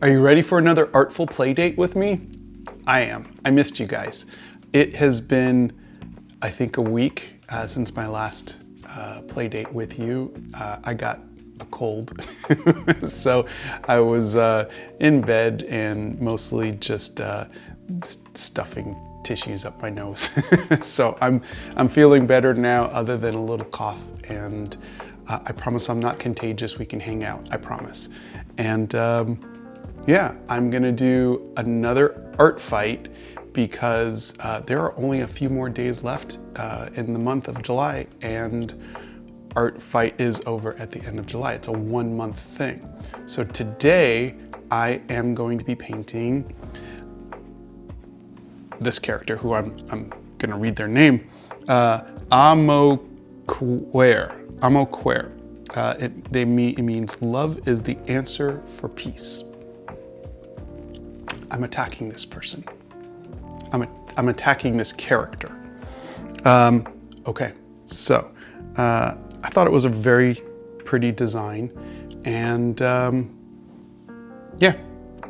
Are you ready for another Artful Playdate with me? I am. I missed you guys. It has been, I think, a week since my last Playdate with you. I got a cold, so I was in bed and mostly just stuffing tissues up my nose. So I'm feeling better now, other than a little cough, and I promise I'm not contagious. We can hang out, I promise. And yeah, I'm gonna do another art fight because there are only a few more days left in the month of July, and art fight is over at the end of July. It's a 1 month thing. So today I am going to be painting this character, who I'm gonna read their name, Amoquer. It means love is the answer for peace. I'm attacking this person. I'm attacking this character. Okay, so I thought it was a very pretty design, and yeah,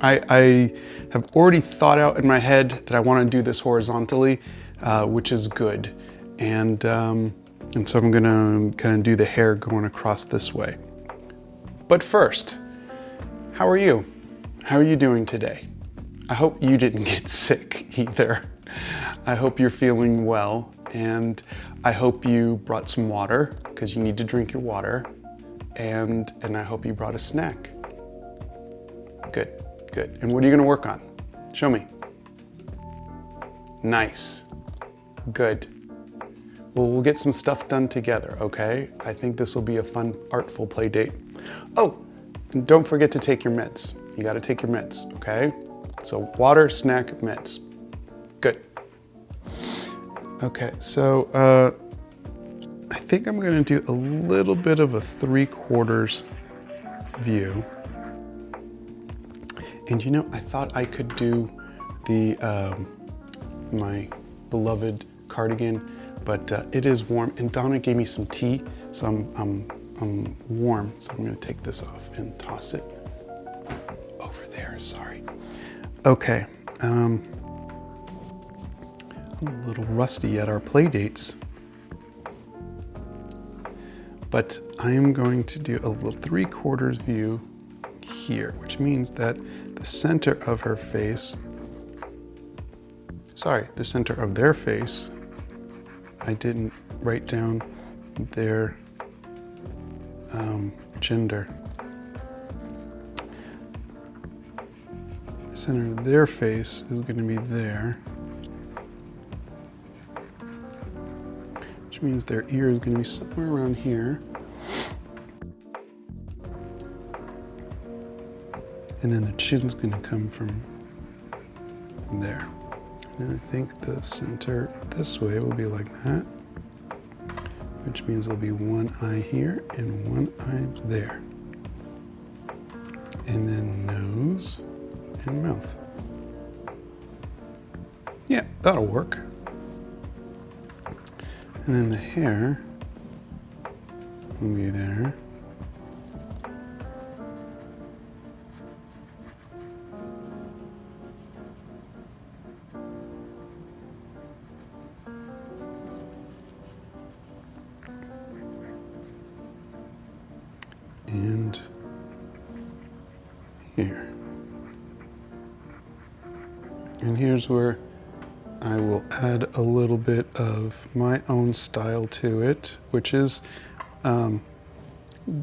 I have already thought out in my head that I want to do this horizontally, which is good, and so I'm gonna kind of do the hair going across this way. But first, how are you? How are you doing today? I hope you didn't get sick either. I hope you're feeling well, and I hope you brought some water, because you need to drink your water, and I hope you brought a snack. Good, good. And what are you gonna work on? Show me. Nice, good. Well, we'll get some stuff done together, okay? I think this will be a fun, artful play date. Oh, and don't forget to take your meds. You gotta take your meds, okay? So water, snack, meds. Good. Okay, so I think I'm gonna do a little bit of a 3/4 view. And you know, I thought I could do the my beloved cardigan, but it is warm, and Donna gave me some tea, so I'm warm, so I'm gonna take this off and toss it over there, sorry. Okay, I'm a little rusty at our play dates, but I am going to do a little 3/4 view here, which means that the center of her face, the center of their face, I didn't write down their gender. The center of their face is going to be there, which means their ear is going to be somewhere around here. And then the chin's going to come from there. And I think the center this way will be like that, which means there'll be one eye here and one eye there. And then nose and mouth. Yeah, that'll work. And then the hair will be there. And here. And here's where I will add a little bit of my own style to it, which is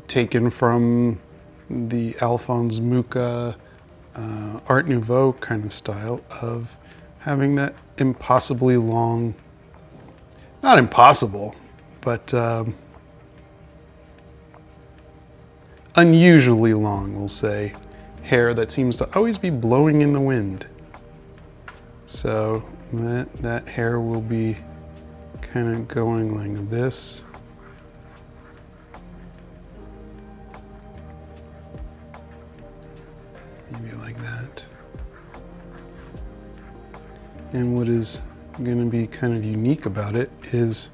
taken from the Alphonse Mucha Art Nouveau kind of style of having that impossibly long, not impossible, but unusually long, we'll say, hair that seems to always be blowing in the wind. So that hair will be kind of going like this. Maybe like that. And what is going to be kind of unique about it is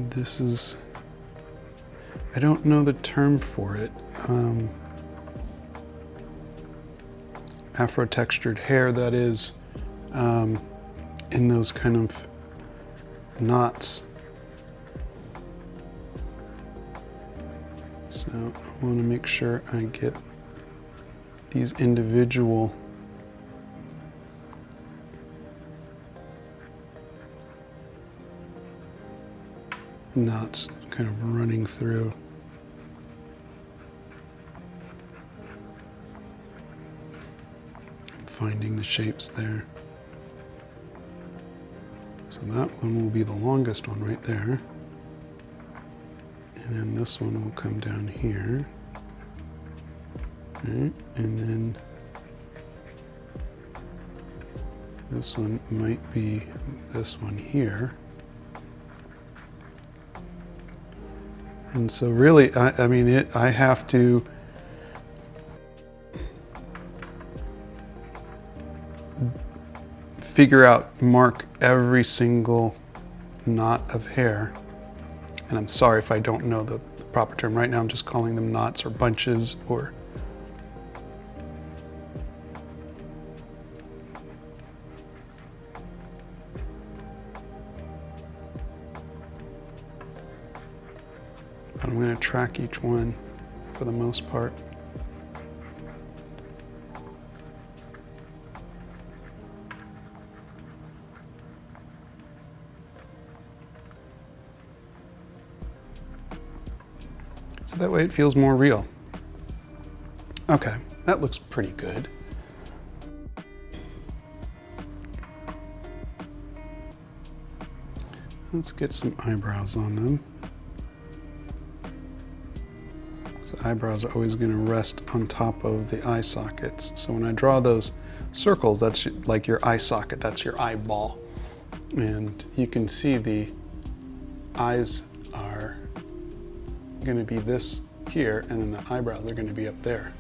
this is I don't know the term for it. Afro-textured hair, that is, in those kind of knots. So I want to make sure I get these individual knots kind of running through. Finding the shapes there. So that one will be the longest one right there. And then this one will come down here. Right? And then this one might be this one here. And so really, I mean, I have to figure out, mark every single knot of hair. And I'm sorry if I don't know the proper term. Right now I'm just calling them knots or bunches or... But I'm going to track each one for the most part. So that way it feels more real. Okay, that looks pretty good. Let's get some eyebrows on them. So eyebrows are always going to rest on top of the eye sockets. So when I draw those circles, that's like your eye socket, that's your eyeball. And you can see the eyes are going to be this here, and then the eyebrows are going to be up there.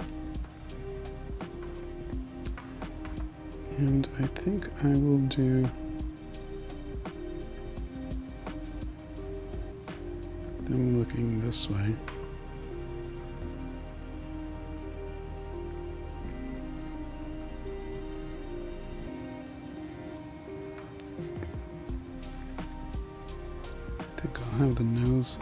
And I think I will do them looking this way. I think I'll have the nose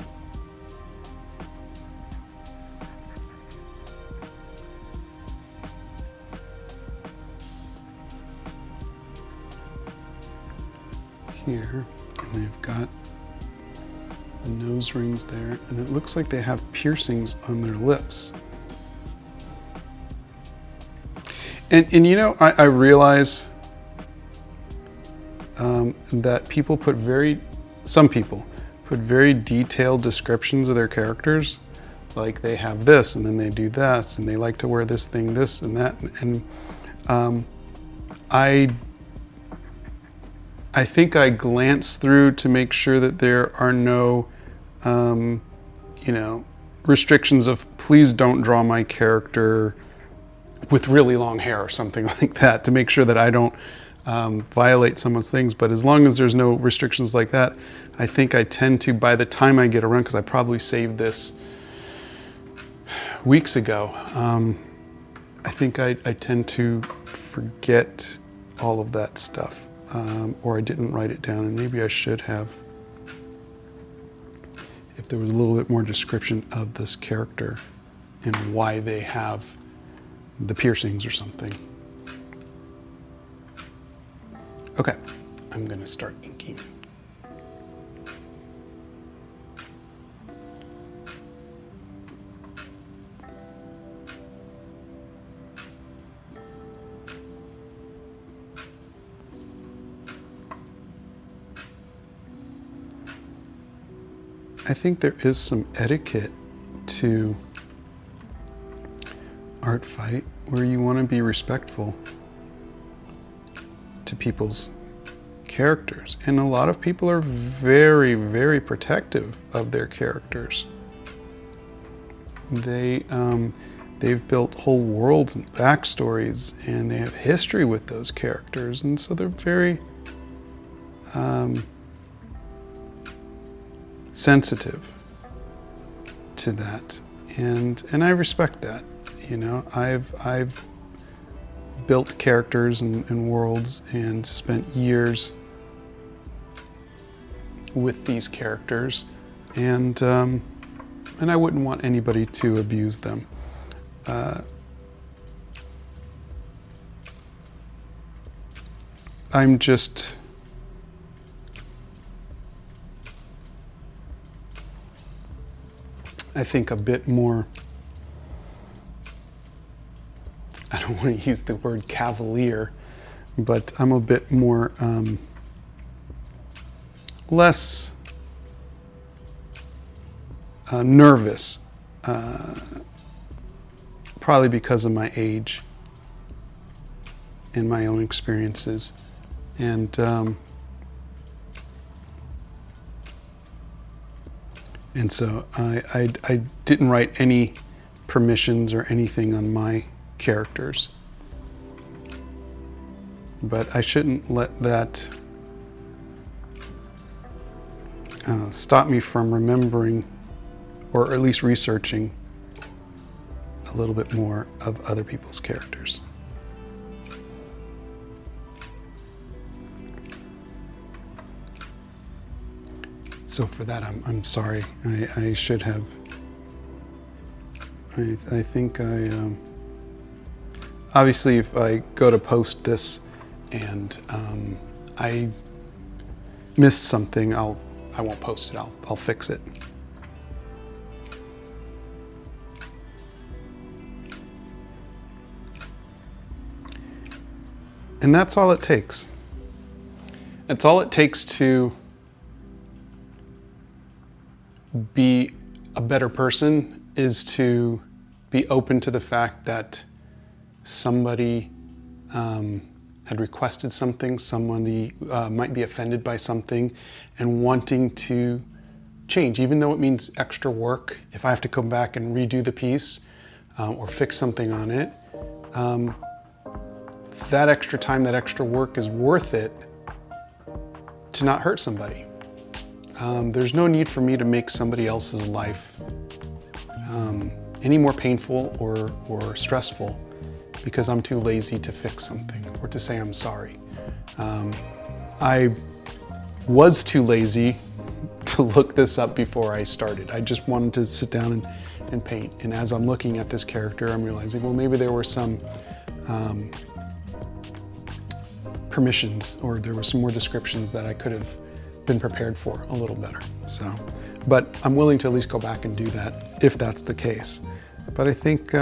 here, and they've got the nose rings there, and it looks like they have piercings on their lips. And you know, I realize that some people put very detailed descriptions of their characters, like they have this, and then they do that, and they like to wear this thing, this and that, and I think I glance through to make sure that there are no, you know, restrictions of please don't draw my character with really long hair or something like that, to make sure that I don't violate someone's things. But as long as there's no restrictions like that, I think I tend to, by the time I get around, because I probably saved this weeks ago, I think I tend to forget all of that stuff. Or I didn't write it down, and maybe I should have, if there was a little bit more description of this character and why they have the piercings or something. Okay, I'm gonna start inking. I think there is some etiquette to Artfight where you want to be respectful to people's characters. And a lot of people are very, very protective of their characters. They've built whole worlds and backstories, and they have history with those characters. And so they're very sensitive to that, and I respect that. You know, I've built characters and worlds and spent years with these characters, and I wouldn't want anybody to abuse them. I'm just I think a bit more, I don't want to use the word cavalier, but I'm a bit more less nervous, probably because of my age and my own experiences. And so I didn't write any permissions or anything on my characters. But I shouldn't let that stop me from remembering, or at least researching, a little bit more of other people's characters. So for that, I'm sorry. I should have. I think I obviously, if I go to post this and I miss something, I won't post it. I'll fix it. And that's all it takes. It's all it takes to be a better person, is to be open to the fact that somebody had requested something, somebody might be offended by something, and wanting to change, even though it means extra work. If I have to come back and redo the piece or fix something on it, that extra time, that extra work is worth it to not hurt somebody. There's no need for me to make somebody else's life any more painful or stressful because I'm too lazy to fix something or to say I'm sorry. I was too lazy to look this up before I started. I just wanted to sit down and paint. And as I'm looking at this character, I'm realizing, well, maybe there were some permissions, or there were some more descriptions that I could have been prepared for a little better. So, but I'm willing to at least go back and do that if that's the case. But I think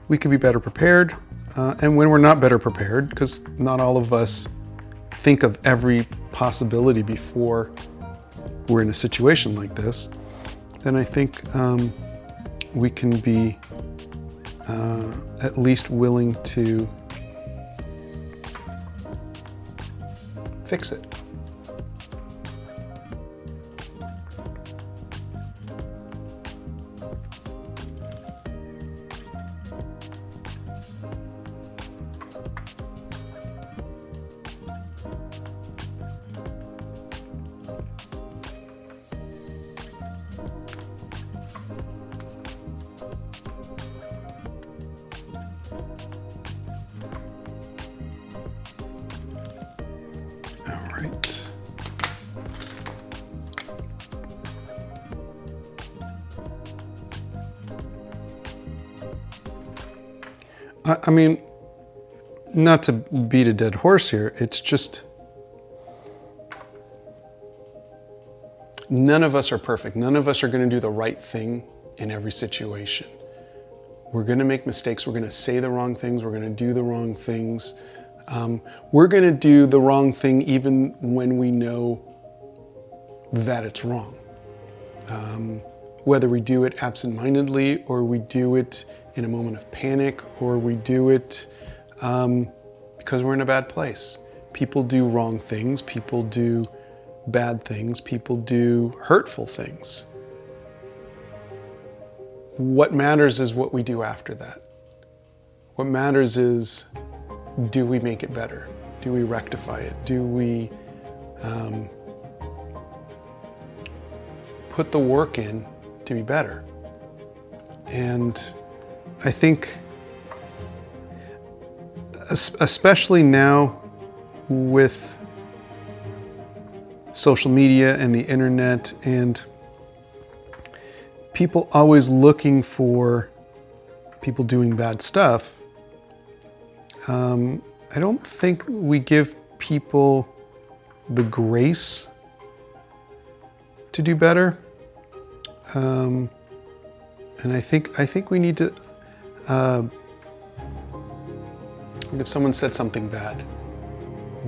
we could be better prepared, and when we're not better prepared, because not all of us think of every possibility before we're in a situation like this, then I think we can be at least willing to fix it. I mean, not to beat a dead horse here, it's just none of us are perfect. None of us are going to do the right thing in every situation. We're going to make mistakes. We're going to say the wrong things. We're going to do the wrong things. We're going to do the wrong thing even when we know that it's wrong. Whether we do it absentmindedly, or we do it in a moment of panic, or we do it because we're in a bad place. People do wrong things. People do bad things. People do hurtful things. What matters is what we do after that. What matters is, do we make it better? Do we rectify it? Do we put the work in to be better. And I think, especially now with social media and the internet and people always looking for people doing bad stuff, I don't think we give people the grace to do better. And I think we need to, if someone said something bad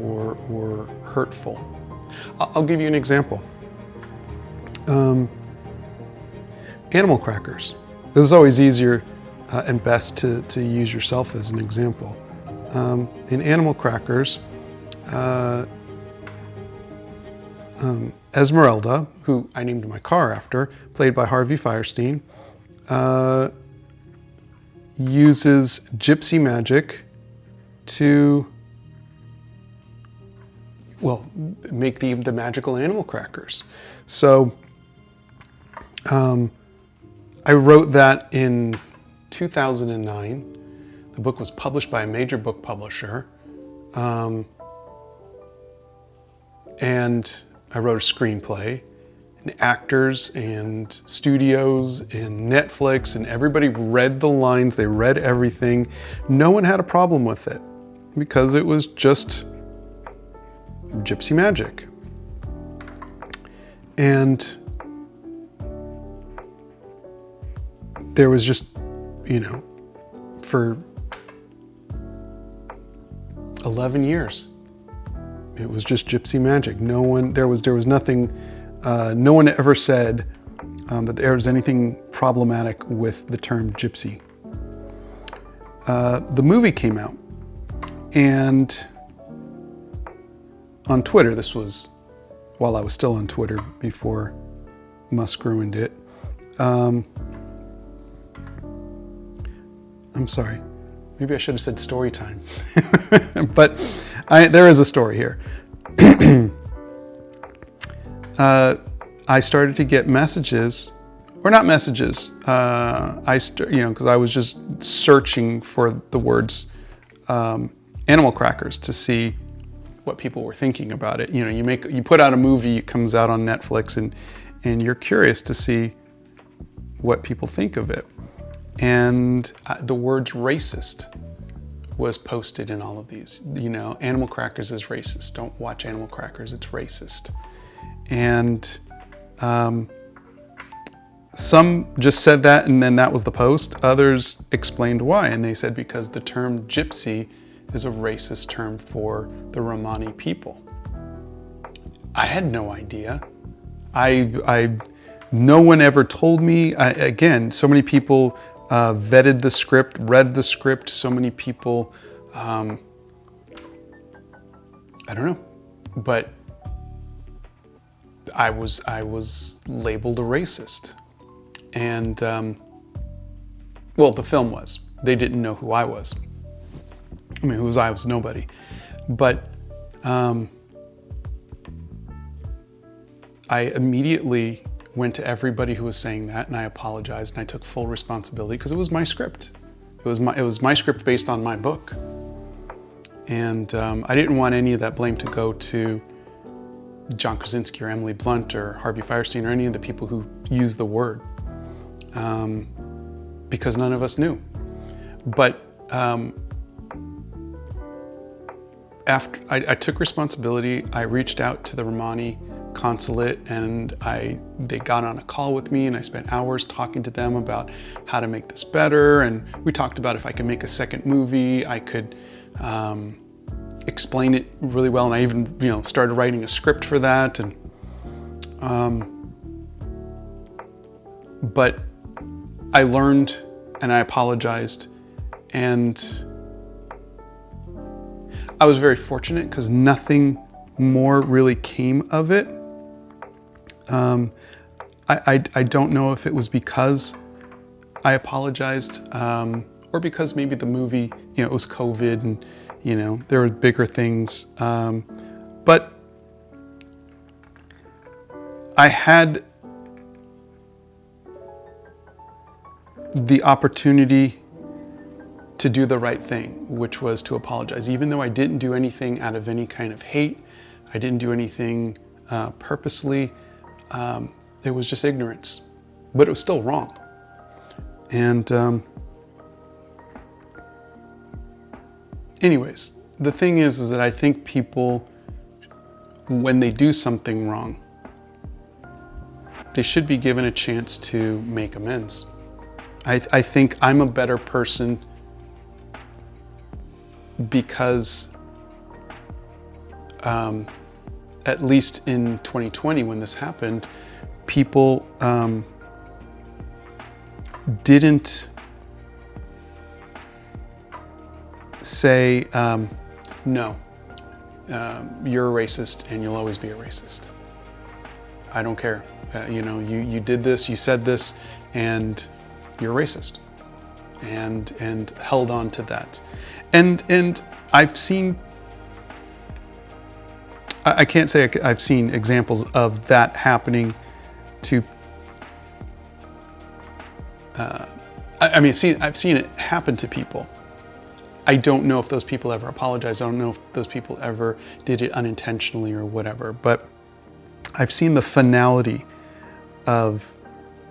or hurtful, I'll give you an example. Animal crackers. This is always easier and best to use yourself as an example. In animal crackers, Esmeralda, who I named my car after, played by Harvey Fierstein, uses gypsy magic to, well, make the magical animal crackers. So I wrote that in 2009. The book was published by a major book publisher. And I wrote a screenplay, and actors and studios and Netflix and everybody read the lines, they read everything. No one had a problem with it because it was just gypsy magic. And there was just, for 11 years, it was just gypsy magic. There was nothing, no one ever said that there was anything problematic with the term gypsy. The movie came out, and on Twitter, this was while I was still on Twitter before Musk ruined it. I'm sorry. Maybe I should have said story time. But there is a story here. I started to get messages, or not messages. Because I was just searching for the words animal crackers to see what people were thinking about it. You put out a movie, it comes out on Netflix, and you're curious to see what people think of it. And the words racist was posted in all of these. Animal crackers is racist. Don't watch animal crackers, it's racist. And some just said that, and then that was the post. Others explained why, and they said because the term gypsy is a racist term for the Romani people. I had no idea. No one ever told me. Again, so many people vetted the script, read the script. So many people, I don't know, but I was labeled a racist, and the film was. They didn't know who I was. Who was I? I was nobody. But I immediately went to everybody who was saying that, and I apologized, and I took full responsibility because it was my script. It was my script based on my book, and I didn't want any of that blame to go to John Krasinski or Emily Blunt or Harvey Fierstein or any of the people who used the word, because none of us knew. But after I took responsibility, I reached out to the Romani consulate, and they got on a call with me, and I spent hours talking to them about how to make this better. And we talked about if I could make a second movie, I could explain it really well. And I even started writing a script for that. And but I learned, and I apologized, and I was very fortunate because nothing more really came of it. I don't know if it was because I apologized, or because maybe the movie, it was COVID, and there were bigger things. But I had the opportunity to do the right thing, which was to apologize. Even though I didn't do anything out of any kind of hate, I didn't do anything purposely, it was just ignorance, but it was still wrong. And anyways, the thing is that I think people, when they do something wrong, they should be given a chance to make amends. I think I'm a better person because at least in 2020 when this happened, people didn't say, no, you're a racist and you'll always be a racist. I don't care. You did this, you said this, and you're a racist. And held on to that. And I've seen, I can't say I've seen examples of that happening to, I've seen it happen to people. I don't know if those people ever apologized. I don't know if those people ever did it unintentionally or whatever, but I've seen the finality of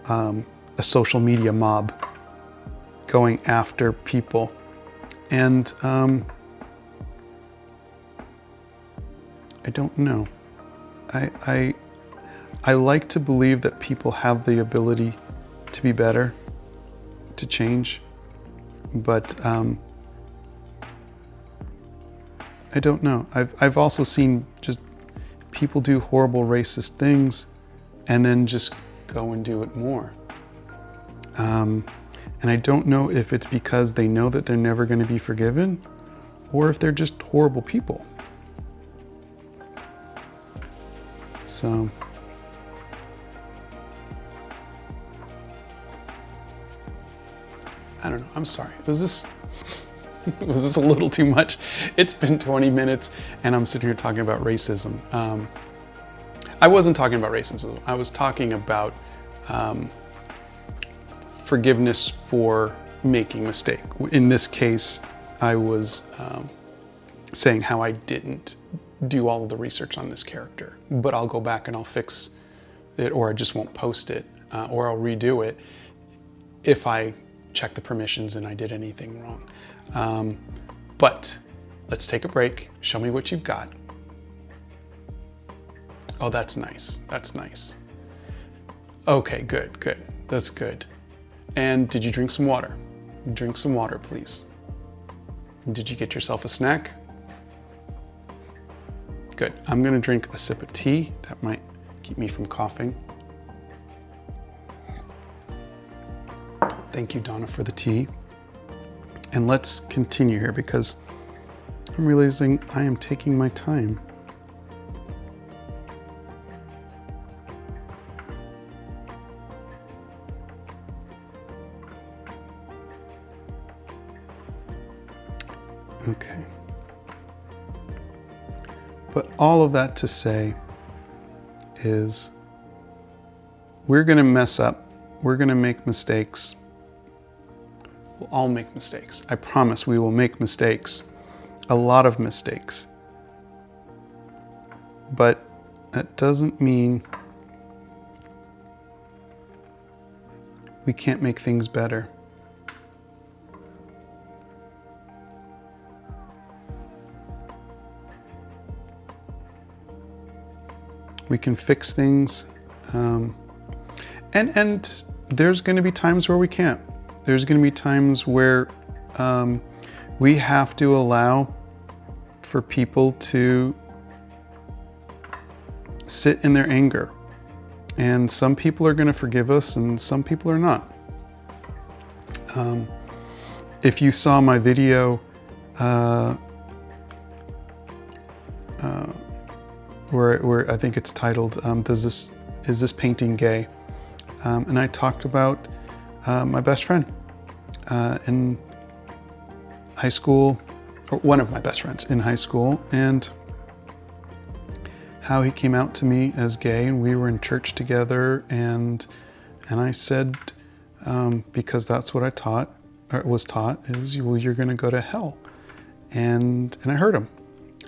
a social media mob going after people. And I don't know. I like to believe that people have the ability to be better, to change, but I don't know. I've also seen just people do horrible racist things and then just go and do it more. And I don't know if it's because they know that they're never going to be forgiven or if they're just horrible people. So I don't know. I'm sorry. Was this a little too much? It's been 20 minutes and I'm sitting here talking about racism. I wasn't talking about racism. I was talking about forgiveness for making a mistake. In this case, I was saying how I didn't do all of the research on this character, but I'll go back and I'll fix it, or I just won't post it, or I'll redo it if I check the permissions and I did anything wrong. But let's take a break. Show me what you've got. Oh, that's nice. That's nice. Okay, good, good. That's good. And did you drink some water? Drink some water, please. Did you get yourself a snack? Good. I'm going to drink a sip of tea. That might keep me from coughing. Thank you, Donna, for the tea. And let's continue here because I'm realizing I am taking my time. Okay. But all of that to say is we're going to mess up. We're going to make mistakes. We'll all make mistakes. I promise we will make mistakes. A lot of mistakes. But that doesn't mean we can't make things better. We can fix things. And there's going to be times where we can't. There's going to be times where we have to allow for people to sit in their anger. And some people are going to forgive us and some people are not. If you saw my video where I think it's titled, Is This Painting Gay? And I talked about my best friend in high school, or one of my best friends in high school, and how he came out to me as gay, and we were in church together, and I said, because that's what I taught, or was taught, is you're going to go to hell. And I heard him.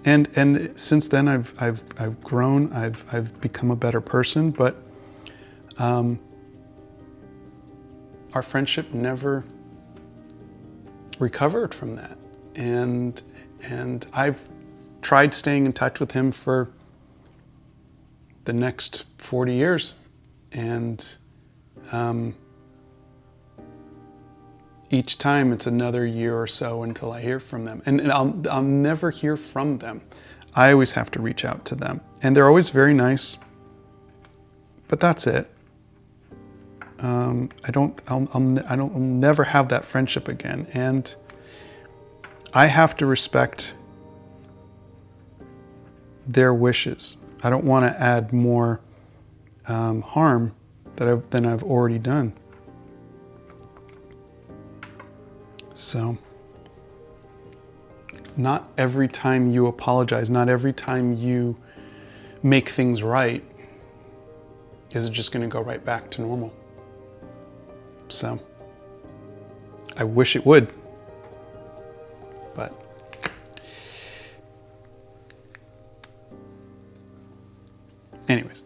And since then I've grown, I've become a better person, but our friendship never recovered from that. And I've tried staying in touch with him for the next 40 years. And each time it's another year or so until I hear from them. And I'll never hear from them. I always have to reach out to them. And they're always very nice, but that's it. I'll never have that friendship again. And I have to respect their wishes. I don't want to add more harm than I've already done. So, not every time you apologize, not every time you make things right, is it just going to go right back to normal. So, I wish it would, but anyways,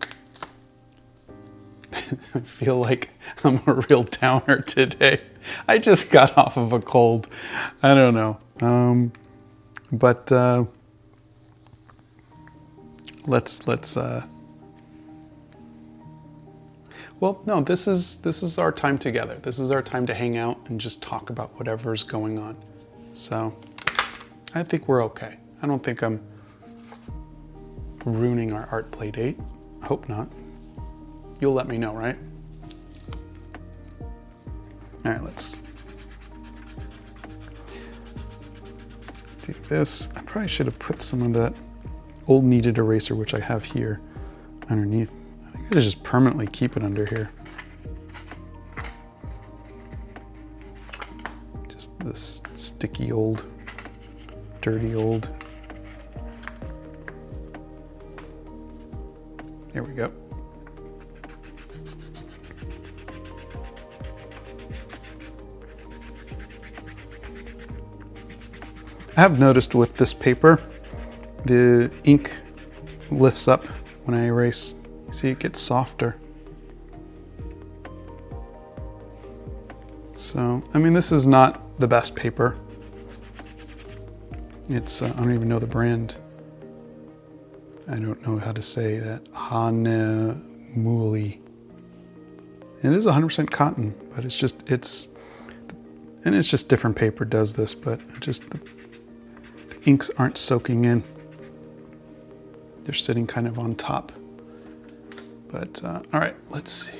I feel like I'm a real downer today. I just got off of a cold. I don't know. But let's well, no, this is our time together. This is our time to hang out and just talk about whatever's going on. So I think we're okay. I don't think I'm ruining our art play date. I hope not. You'll let me know, right? All right, let's do this. I probably should have put some of that old kneaded eraser, which I have here, underneath. I think I should just permanently keep it under here. Just this sticky old, dirty old. There we go. I have noticed with this paper, the ink lifts up when I erase. See, it gets softer. So, I mean, this is not the best paper. It's, I don't even know the brand. I don't know how to say that. Hanemuli. It is 100% cotton, but it's just different paper does this, but just the inks aren't soaking in. They're sitting kind of on top. But, all right, let's see.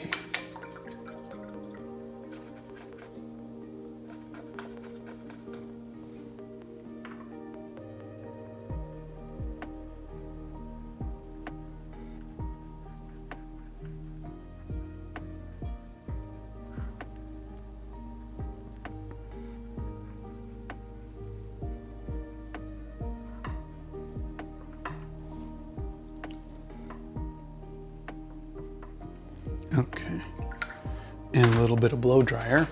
Okay, and a little bit of blow dryer.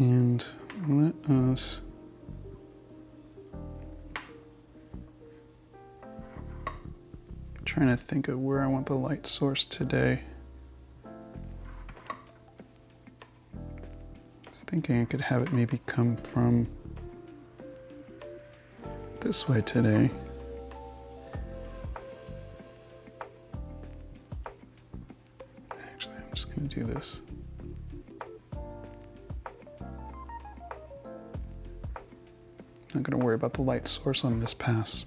And let us trying to think of where I want the light source today. I was thinking I could have it maybe come from this way today. Actually, I'm just going to do this. Not going to worry about the light source on this pass.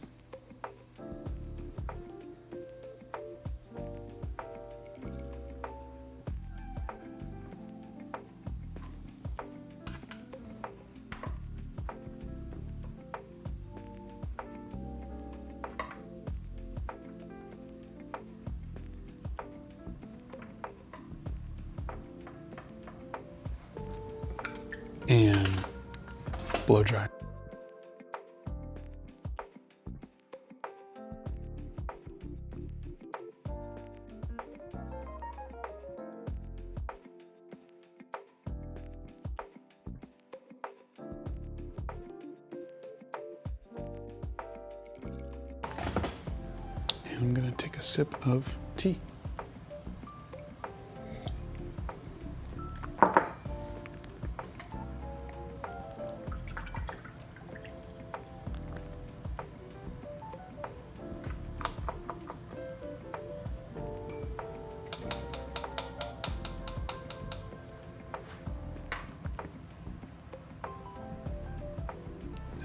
blow dry. And I'm gonna take a sip of tea.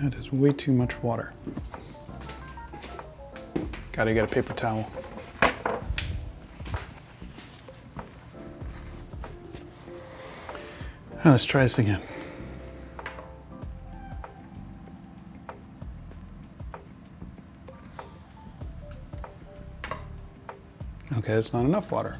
That is way too much water. Gotta get a paper towel. Oh, let's try this again. Okay, that's not enough water.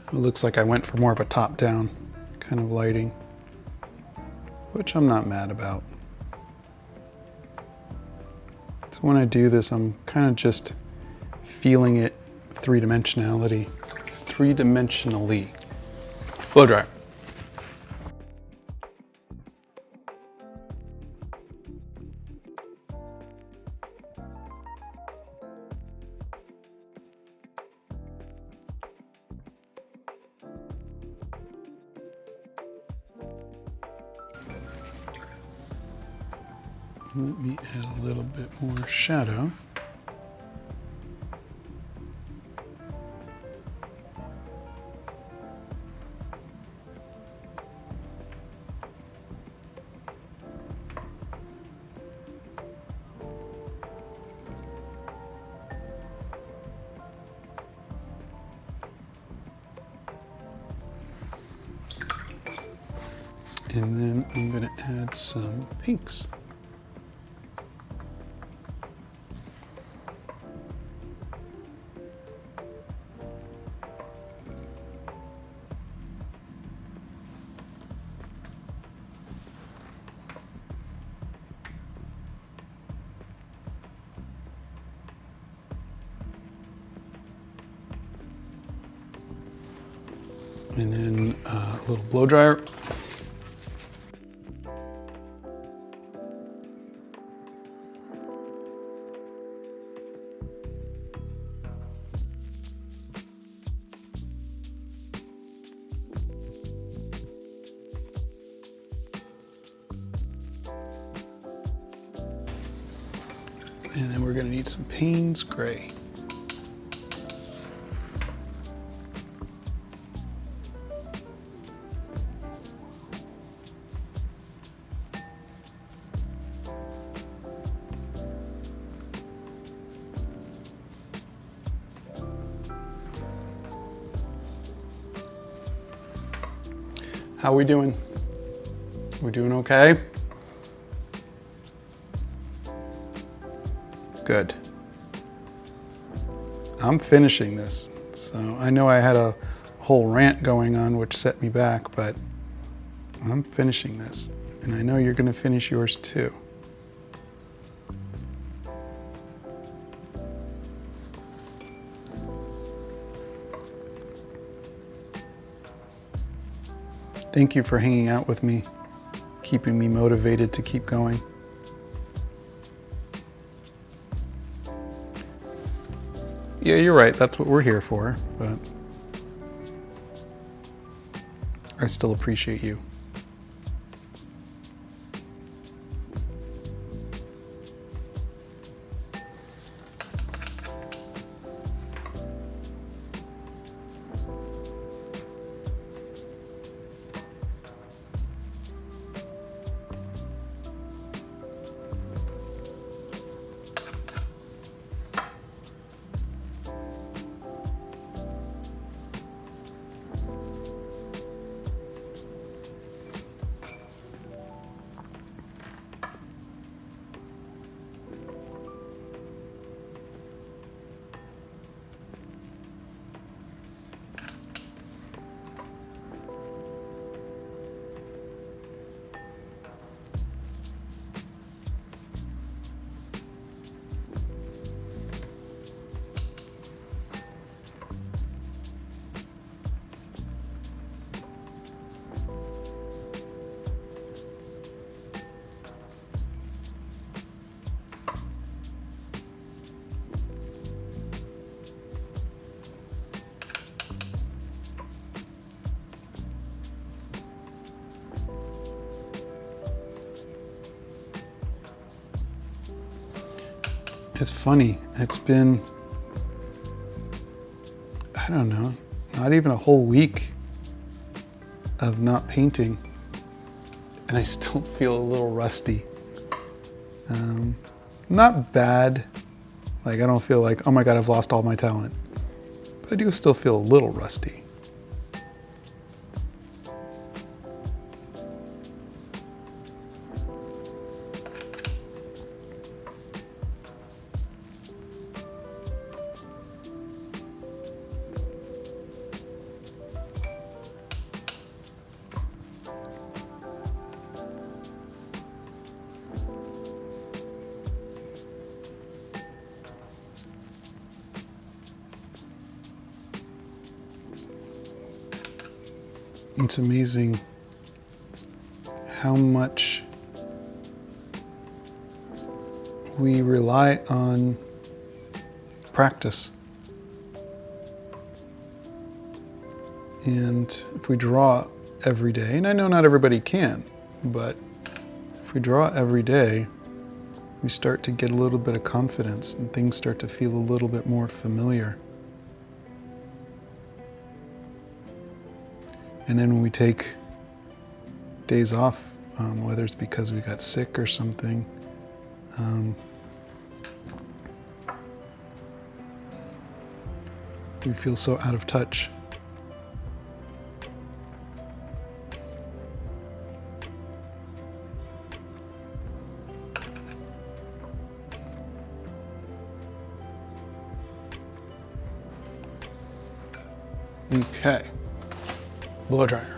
It looks like I went for more of a top-down kind of lighting, which I'm not mad about. So when I do this, I'm kind of just feeling it three-dimensionally. Blow dry. Let me add a little bit more shadow. And then I'm going to add some pinks. And then a little blow dryer. And then we're going to need some Payne's Gray. How we doing? We doing okay? Good. I'm finishing this. So I know I had a whole rant going on which set me back, but I'm finishing this. And I know you're going to finish yours too. Thank you for hanging out with me, keeping me motivated to keep going. Yeah, you're right, that's what we're here for, but I still appreciate you. It's funny. It's been, I don't know, not even a whole week of not painting, and I still feel a little rusty. Not bad. Like, I don't feel like, oh my God, I've lost all my talent. But I do still feel a little rusty. It's amazing how much we rely on practice. And if we draw every day, and I know not everybody can, but if we draw every day, we start to get a little bit of confidence and things start to feel a little bit more familiar. And then when we take days off, whether it's because we got sick or something, we feel so out of touch. Okay. Blow dryer.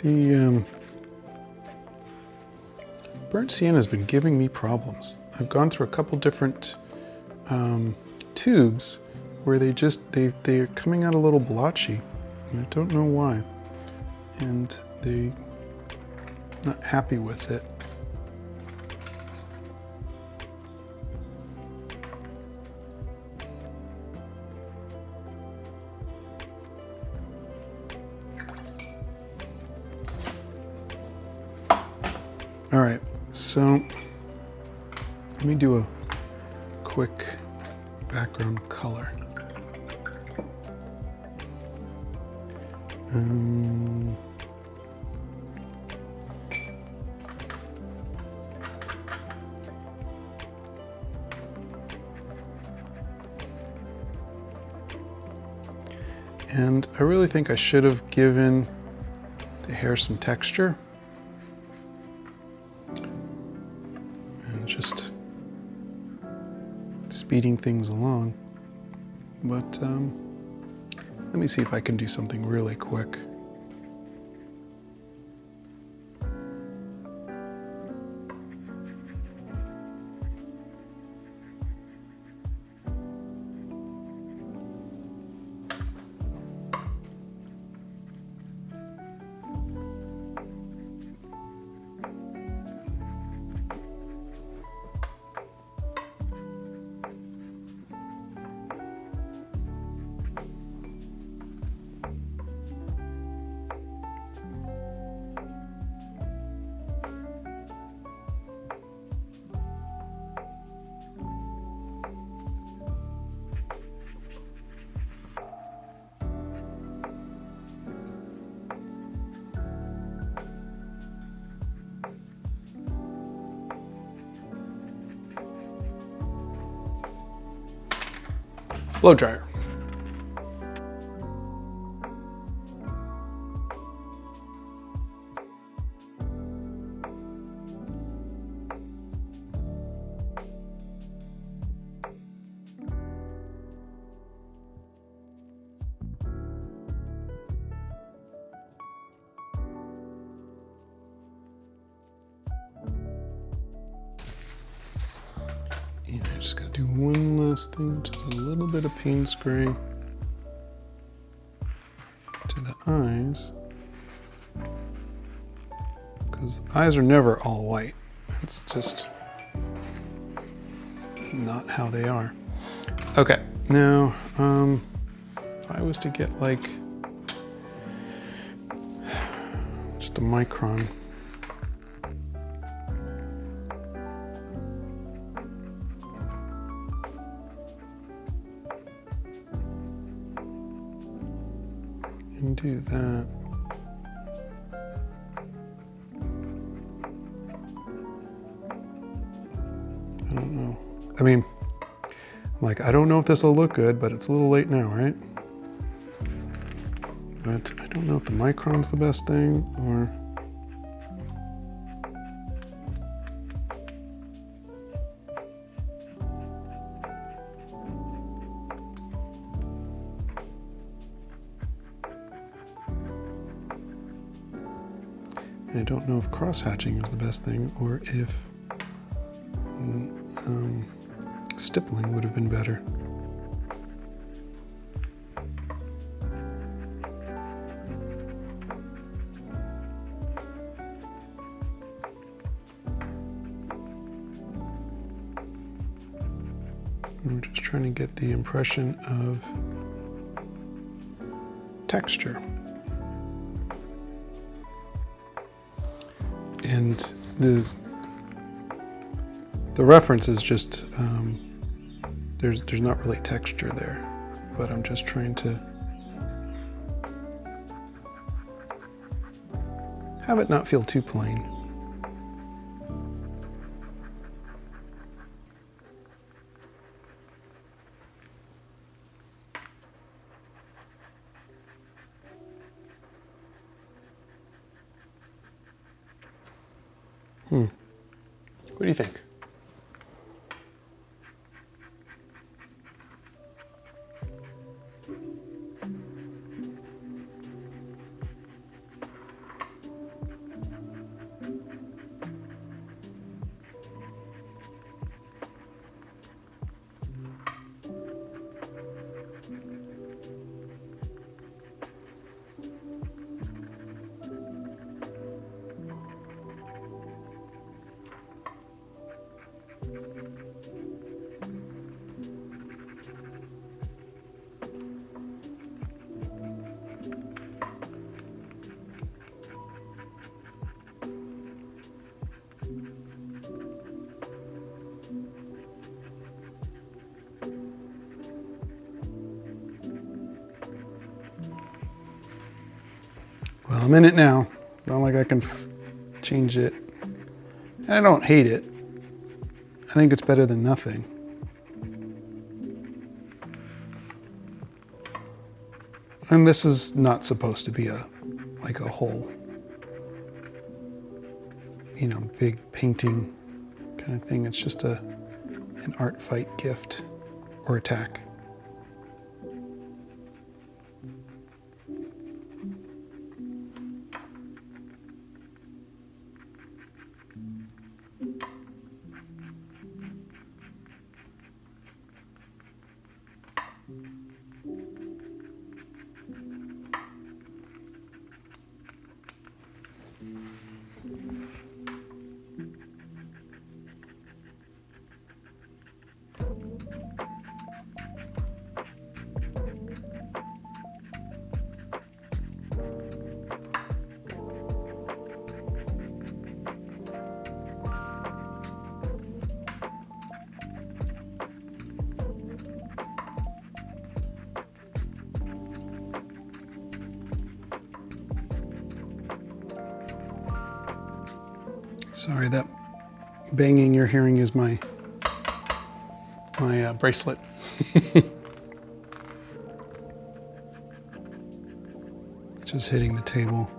The burnt sienna has been giving me problems. I've gone through a couple different tubes where they're coming out a little blotchy, and I don't know why. And they're not happy with it. All right, so let me do a quick background color. And I really think I should have given the hair some texture. And just speeding things along. But let me see if I can do something really quick. Blow dryer. just gotta do one last thing, which is a little bit of paint spray to the eyes. Because the eyes are never all white. It's just not how they are. Okay, now if I was to get like just a micron. And do that. I don't know. I mean, I don't know if this will look good, but it's a little late now, right? But I don't know if the micron's the best thing or... I don't know if cross-hatching is the best thing or if stippling would have been better. We're just trying to get the impression of texture. And the reference is just, there's not really texture there, but I'm just trying to have it not feel too plain. What do you think? Well, I'm in it now. Not like I can change it. And I don't hate it. I think it's better than nothing. And this is not supposed to be like a whole, big painting kind of thing. It's just an art fight gift or attack. Sorry, that banging you're hearing is my bracelet. Just hitting the table.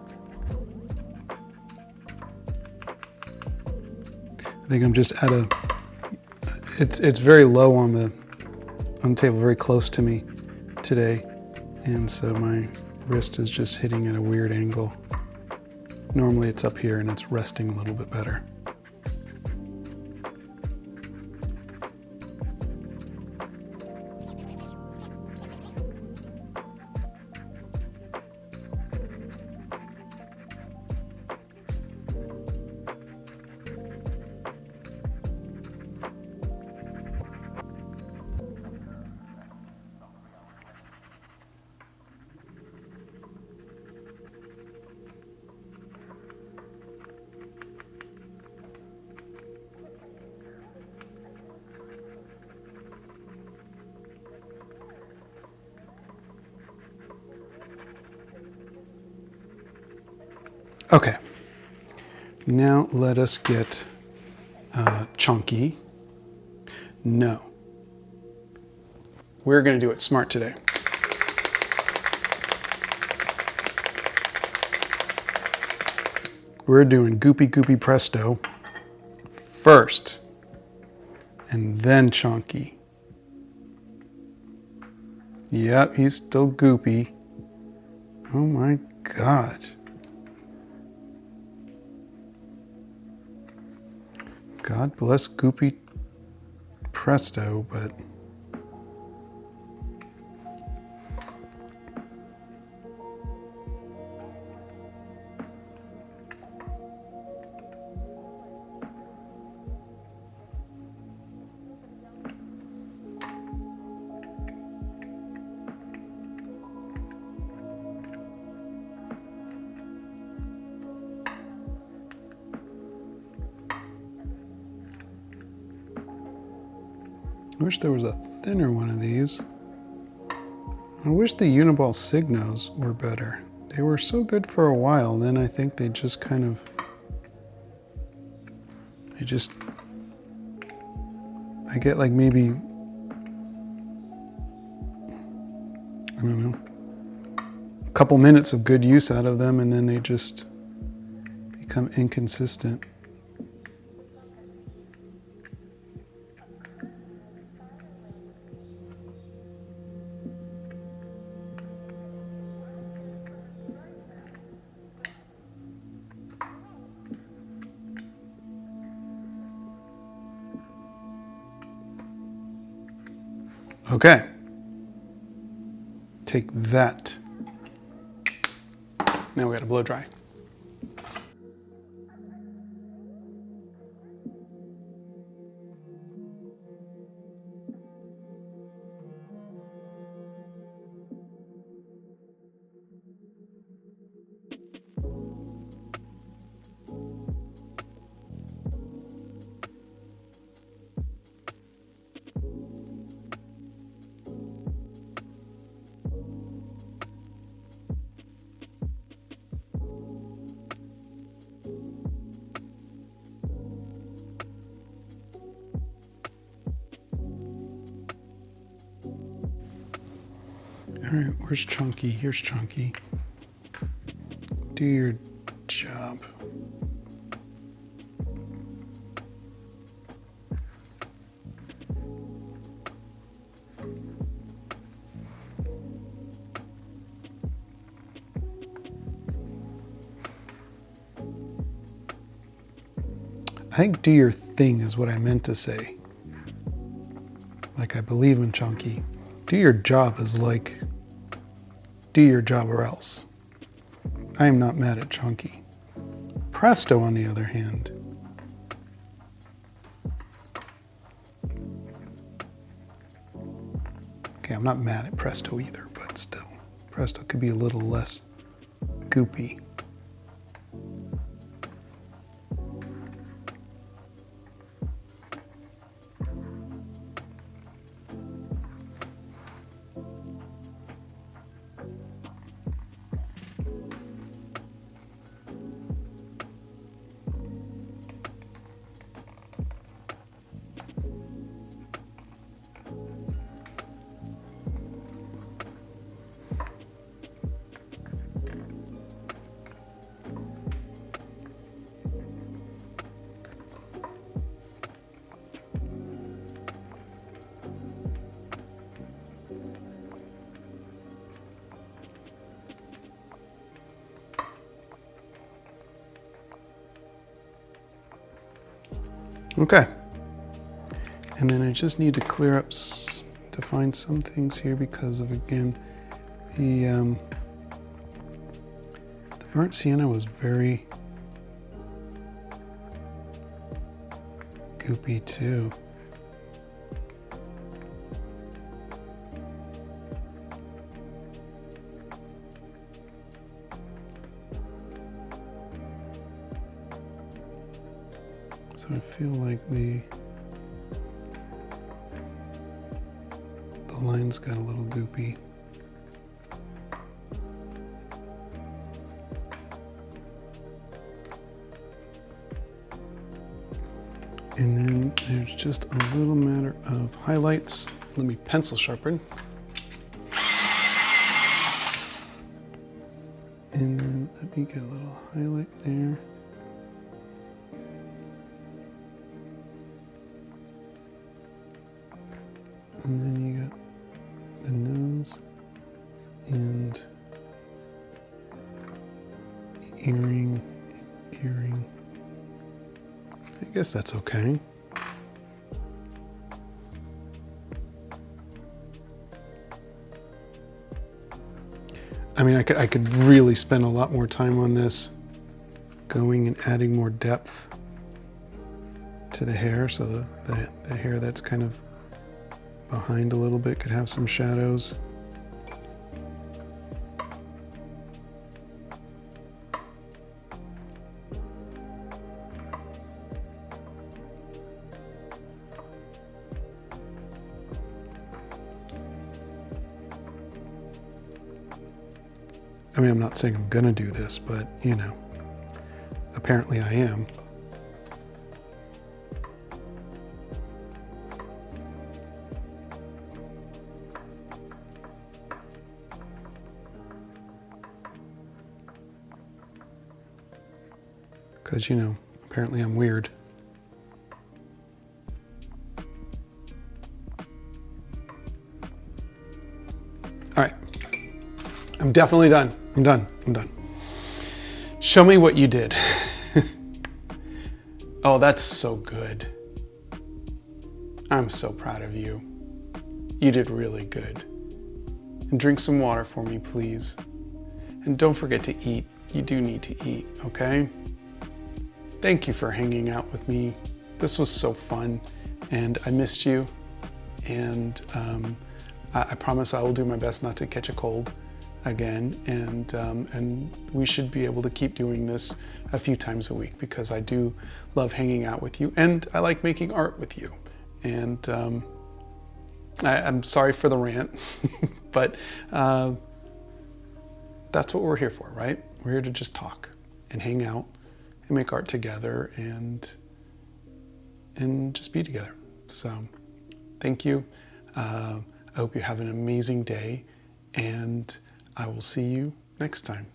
I think I'm just at it's very low on the table, very close to me today, and so my wrist is just hitting at a weird angle. Normally it's up here and it's resting a little bit better. Okay, now let us get chunky. No, we're going to do it smart today. We're doing goopy goopy presto first, and then chunky. Yep, he's still goopy. Oh my God. God bless goopy presto, but I wish there was a thinner one of these. I wish the Uniball Signos were better. They were so good for a while, then I think they just kind of... I get like maybe... I don't know. A couple minutes of good use out of them, and then they just become inconsistent. Okay, take that. Now we gotta blow dry. All right, where's Chunky? Here's Chunky. Do your job. I think do your thing is what I meant to say. Like I believe in Chunky. Do your job is like, do your job or else. I am not mad at Chunky. Presto, on the other hand. Okay, I'm not mad at Presto either, but still. Presto could be a little less goopy. Okay, and then I just need to clear up, define some things here because of, again, the burnt sienna was very goopy too. So I feel like the lines got a little goopy. And then there's just a little matter of highlights. Let me pencil sharpen. And then let me get a little highlight there. And then you got the nose and earring. I guess that's okay. I mean, I could really spend a lot more time on this, going and adding more depth to the hair, so the hair that's kind of behind a little bit could have some shadows. I mean, I'm not saying I'm gonna do this, but you know, apparently I am. Because, you know, apparently I'm weird. All right, I'm definitely done. I'm done. Show me what you did. Oh, that's so good. I'm so proud of you. You did really good. And drink some water for me, please. And don't forget to eat. You do need to eat, okay? Thank you for hanging out with me. This was so fun, and I missed you. And I promise I will do my best not to catch a cold again, and we should be able to keep doing this a few times a week, because I do love hanging out with you, and I like making art with you. And I'm sorry for the rant, but that's what we're here for, right? We're here to just talk and hang out and make art together and just be together. So thank you. I hope you have an amazing day, and I will see you next time.